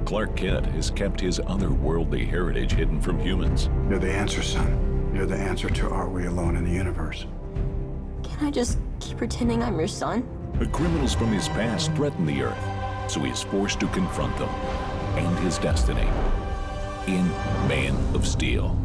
Clark Kent has kept his otherworldly heritage hidden from humans. You're the answer, son. You're the answer to are we alone in the universe? Can I just keep pretending I'm your son? The criminals from his past threaten the Earth, so he is forced to confront them and his destiny in Man of Steel.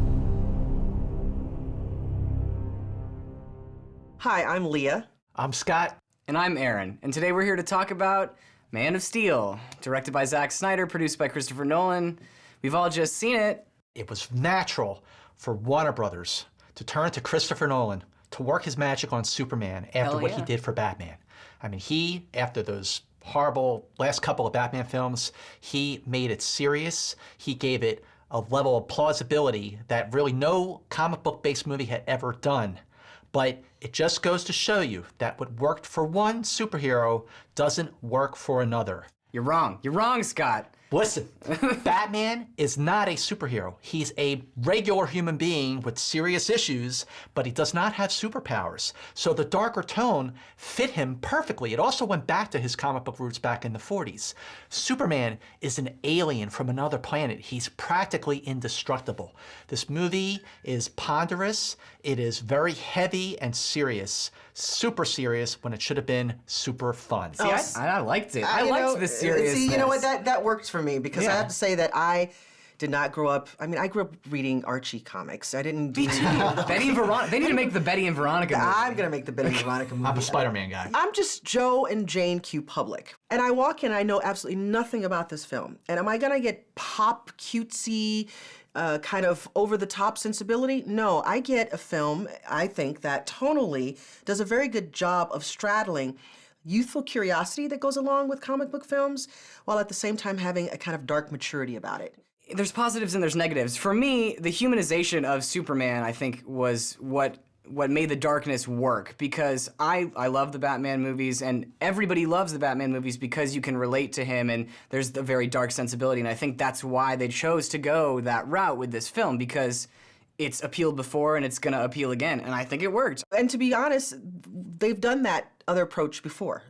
Hi, I'm Leah. I'm Scott. And I'm Aaron. And today we're here to talk about Man of Steel, directed by Zack Snyder, produced by Christopher Nolan. We've all just seen it. It was natural for Warner Brothers to turn to Christopher Nolan to work his magic on Superman after what he did for Batman. I mean, he, after those horrible last couple of Batman films, he made it serious. He gave it a level of plausibility that really no comic book-based movie had ever done. But it just goes to show you that what worked for one superhero doesn't work for another. You're wrong. You're wrong, Scott. Listen, Batman is not a superhero. He's a regular human being with serious issues, but he does not have superpowers. So the darker tone fit him perfectly. It also went back to his comic book roots back in the 40s. Superman is an alien from another planet. He's practically indestructible. This movie is ponderous. It is very heavy and serious. Super serious when it should have been super fun. See, I liked it. I liked the seriousness. See, you know what? That works for me because I have to say that I did not grow up. I mean, I grew up reading Archie comics. I didn't. Me too. Betty and Veronica. They need to make the Betty and Veronica movie. I'm gonna make the Betty and Veronica movie. I'm a Spider-Man guy. I'm just Joe and Jane Q. Public, and I walk in. I know absolutely nothing about this film. And am I gonna get pop cutesy? Kind of over-the-top sensibility? No, I get a film, I think, that tonally does a very good job of straddling youthful curiosity that goes along with comic book films, while at the same time having a kind of dark maturity about it. There's positives and there's negatives. For me, the humanization of Superman, I think, was what made the darkness work, because I love the Batman movies, and everybody loves the Batman movies because you can relate to him, and there's the very dark sensibility, and I think that's why they chose to go that route with this film, because it's appealed before and it's gonna appeal again, and I think it worked. And to be honest, they've done that other approach before.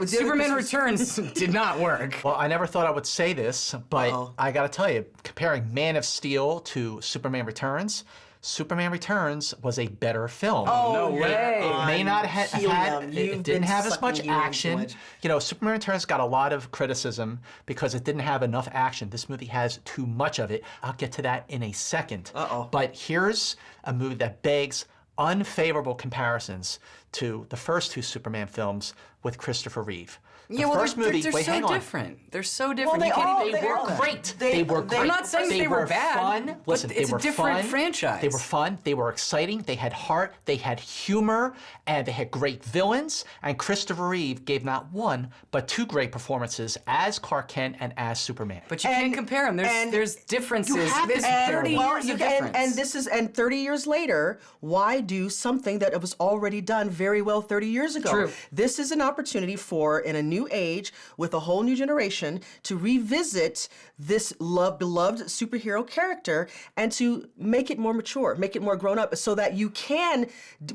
Superman Returns did not work. Well, I never thought I would say this, but I gotta tell you, comparing Man of Steel to Superman Returns, Superman Returns was a better film. Oh, no way. It may not have had, it didn't have as much action. You know, Superman Returns got a lot of criticism because it didn't have enough action. This movie has too much of it. I'll get to that in a second. But here's a movie that begs unfavorable comparisons to the first two Superman films with Christopher Reeve. The first movie, they're so different. They're so different. Well, they were great. They were great. I'm not saying they were bad. Fun. Listen, it's a different franchise. They were fun. They were exciting. They had heart. They had humor, and they had great villains. And Christopher Reeve gave not one but two great performances as Clark Kent and as Superman. But you can't compare them. There's differences. There's 30 years of difference. And 30 years later, why do something that was already done very well 30 years ago? True. This is an opportunity for, in a new age, with a whole new generation, to revisit this beloved superhero character and to make it more mature, make it more grown up, so that you can,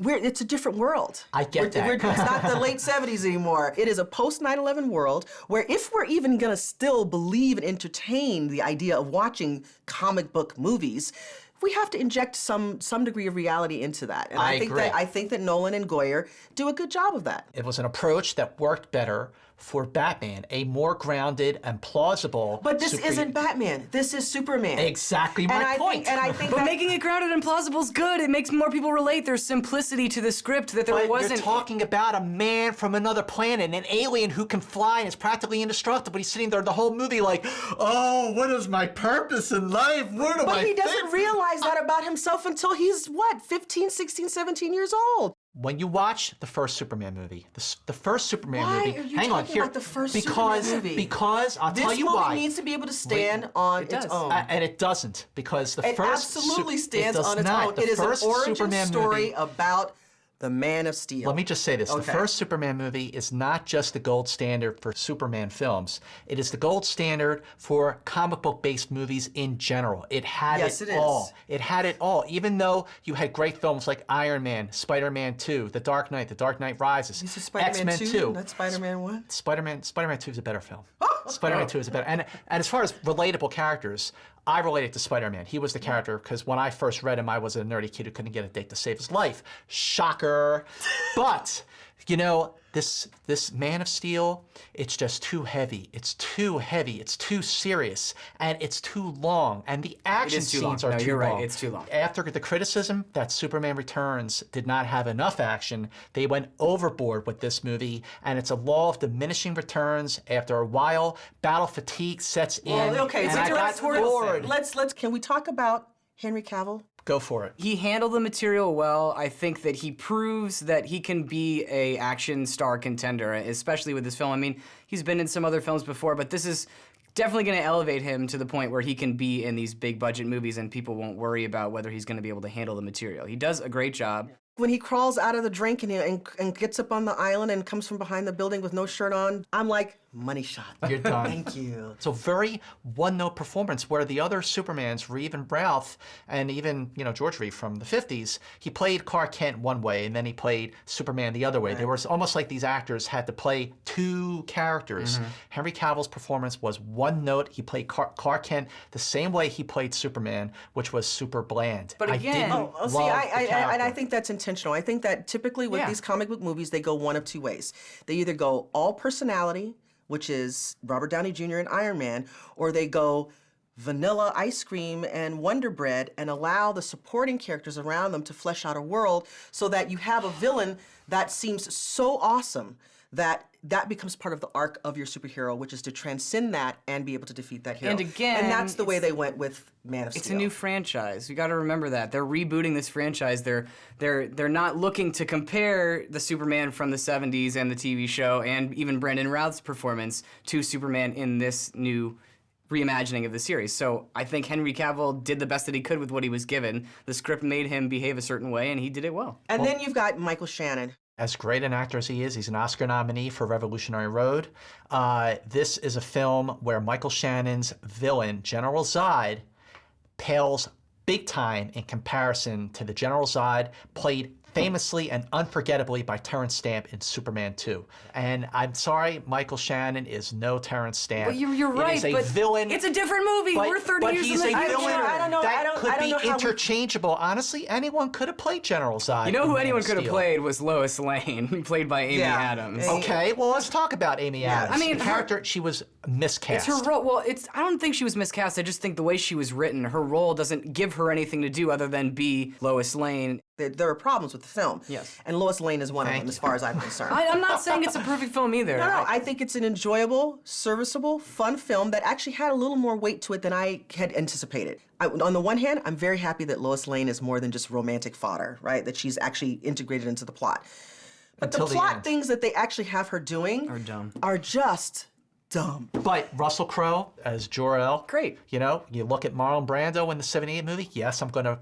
it's a different world. I get that. It's not the late 70s anymore. It is a post 9/11 world where, if we're even gonna still believe and entertain the idea of watching comic book movies, we have to inject some degree of reality into that. And I think that Nolan and Goyer do a good job of that. It was an approach that worked better for Batman, a more grounded and plausible. But this isn't Batman. This is Superman. Exactly my point. But making it grounded and plausible is good. It makes more people relate. There's simplicity to the script that there wasn't. You're talking about a man from another planet, an alien who can fly and is practically indestructible. He's sitting there the whole movie like, oh, what is my purpose in life? Where do I But he doesn't realize that about himself until he's, what, 15, 16, 17 years old. When you watch the first Superman movie, the first Superman movie, Why are you hang on talking here, about the first Superman movie? Because I'll tell you why. This movie needs to be able to stand on its own. And it doesn't, because the it first absolutely stands on its own. It is an origin Superman story movie, about the Man of Steel. Let me just say this. The first Superman movie is not just the gold standard for Superman films. It is the gold standard for comic book-based movies in general. It had it all. It had it all. Even though you had great films like Iron Man, Spider-Man 2, The Dark Knight Rises, This is Spider-Man 2, not Spider-Man 1? Spider-Man 2 is a better film. Oh! Spider-Man 2 is better. And as far as relatable characters, I related to Spider-Man. He was the character because when I first read him, I was a nerdy kid who couldn't get a date to save his life. Shocker. But, you know, this Man of Steel, it's just too heavy. It's too heavy. It's too serious. And it's too long. And the action scenes are too long. You're right. It's too long. After the criticism that Superman Returns did not have enough action, they went overboard with this movie, and it's a law of diminishing returns. After a while, battle fatigue sets in. Well, okay, and so I got bored. Can we talk about Henry Cavill? Go for it. He handled the material well. I think that he proves that he can be a action star contender, especially with this film. I mean, he's been in some other films before, but this is definitely going to elevate him to the point where he can be in these big budget movies and people won't worry about whether he's going to be able to handle the material. He does a great job. When he crawls out of the drink and gets up on the island and comes from behind the building with no shirt on, I'm like, money shot. You're done. Thank you. So very one-note performance where the other Supermans, Reeve and Routh, and even, you know, George Reeve from the 50s, he played Clark Kent one way and then he played Superman the other way. There was almost like these actors had to play two characters. Henry Cavill's performance was one note. He played Clark Kent the same way he played Superman, which was super bland. But again, I think that's intentional. I think that typically with these comic book movies, they go one of two ways. They either go all personality, which is Robert Downey Jr. and Iron Man, or they go vanilla ice cream and Wonder Bread and allow the supporting characters around them to flesh out a world so that you have a villain that seems so awesome that becomes part of the arc of your superhero, which is to transcend that and be able to defeat that hero. And again, and that's the way they went with Man of Steel. It's a new franchise. You got to remember that. They're rebooting this franchise. They're not looking to compare the Superman from the 70s and the TV show and even Brandon Routh's performance to Superman in this new reimagining of the series. So I think Henry Cavill did the best that he could with what he was given. The script made him behave a certain way, and he did it well. And then you've got Michael Shannon. As great an actor as he is, he's an Oscar nominee for Revolutionary Road. This is a film where Michael Shannon's villain, General Zod, pales big time in comparison to the General Zod played famously and unforgettably by Terrence Stamp in Superman 2. And I'm sorry, Michael Shannon is no Terrence Stamp. Well, you're right, it is a but villain, it's a different movie. We're 30 years in the future. But he's a villain that could be how interchangeable. Honestly, anyone could have played General Zod. You know who anyone could have Steel. played was Lois Lane, played by Amy Adams. Okay, well, let's talk about Amy Adams. I mean, the character, she was miscast. It's her role. Well, I don't think she was miscast. I just think the way she was written, her role doesn't give her anything to do other than be Lois Lane. There are problems with the film. Yes. And Lois Lane is one of them, as far as I'm concerned. I'm not saying it's a perfect film either. No, I think it's an enjoyable, serviceable, fun film that actually had a little more weight to it than I had anticipated. On the one hand, I'm very happy that Lois Lane is more than just romantic fodder, right? That she's actually integrated into the plot. But Until the the plot end. things that they actually have her doing Are dumb. Are just dumb. But Russell Crowe as Jor-El, Great. You know, you look at Marlon Brando in the '78 movie. Yes, I'm gonna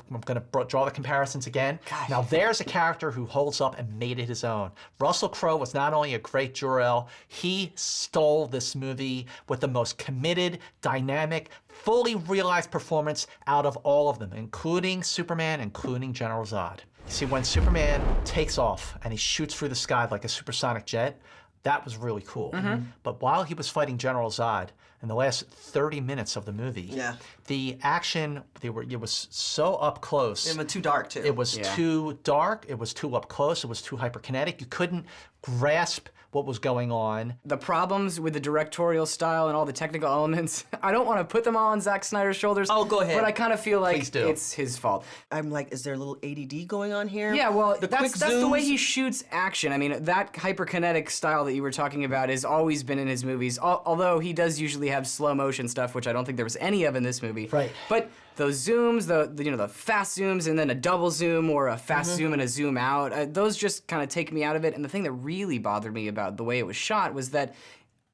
draw the comparisons again. Gosh. Now there's a character who holds up and made it his own. Russell Crowe was not only a great Jor-El, he stole this movie with the most committed, dynamic, fully realized performance out of all of them, including Superman, including General Zod. See, when Superman takes off and he shoots through the sky like a supersonic jet, that was really cool. But while he was fighting General Zod, in the last 30 minutes of the movie, the action, it was so up close. It was too dark, too. It was too dark, it was too up close, it was too hyperkinetic. You couldn't grasp what was going on. The problems with the directorial style and all the technical elements, I don't want to put them all on Zack Snyder's shoulders. Oh, go ahead. But I kind of feel like Please do. it's his fault. I'm like, is there a little ADD going on here? Yeah, well, the that's quick the way zooms. he shoots action. I mean, that hyperkinetic style that you were talking about has always been in his movies, although he does usually have slow motion stuff, which I don't think there was any of in this movie. Right. But those zooms, the fast zooms and then a double zoom or a fast zoom and a zoom out, those just kind of take me out of it. And the thing that really bothered me about the way it was shot was that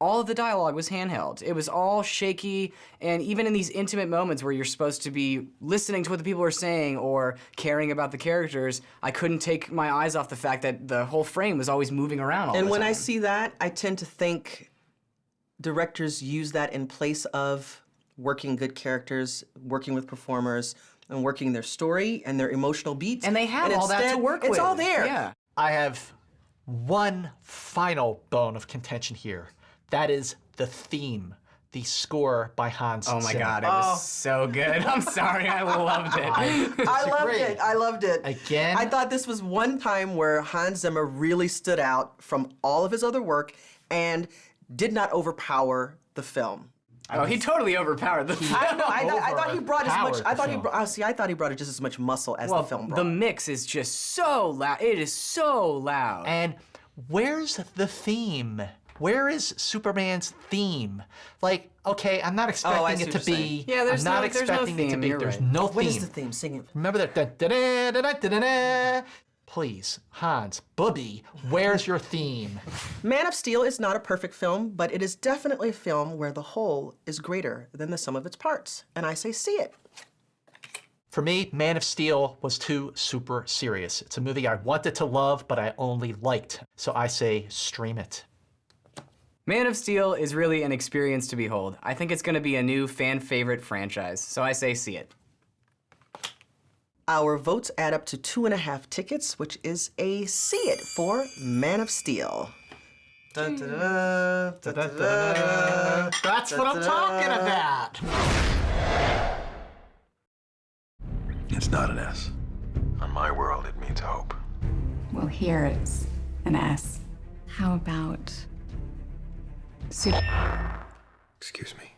all of the dialogue was handheld. It was all shaky, and even in these intimate moments where you're supposed to be listening to what the people are saying or caring about the characters, I couldn't take my eyes off the fact that the whole frame was always moving around all the time. And when I see that, I tend to think directors use that in place of working good characters, working with performers, and working their story and their emotional beats. And they have all that to work with. It's all there. Yeah. I have one final bone of contention here. That is the theme. the score by Hans Oh my Zimmer. God, it was so good. I'm sorry, I loved it. I loved it. Again? I thought this was one time where Hans Zimmer really stood out from all of his other work and did not overpower the film. Oh, he totally overpowered the film. I know. I thought he brought as much. Overpowered I the thought he film. brought. See, I thought he brought just as much muscle as the film brought. The mix is just so loud. It is so loud. And where's the theme? Where is Superman's theme? Like, okay, I'm not expecting see it to what you're be. Yeah, there's I'm not no expecting it to theme, be. you're There's right. no What theme. is the theme? Sing it. Remember that? Da-da-da-da-da-da-da. Please, Hans, Bubby, where's your theme? Man of Steel is not a perfect film, but it is definitely a film where the whole is greater than the sum of its parts. And I say, see it. For me, Man of Steel was too super serious. It's a movie I wanted to love, but I only liked. So I say, stream it. Man of Steel is really an experience to behold. I think it's going to be a new fan favorite franchise. So I say, see it. Our votes add up to 2.5 tickets, which is a see it for Man of Steel. Dun, dun, dun, dun, dun, dun, That's what I'm talking about. It's not an S. On my world, it means hope. Well, here it's an S. How about... Excuse me.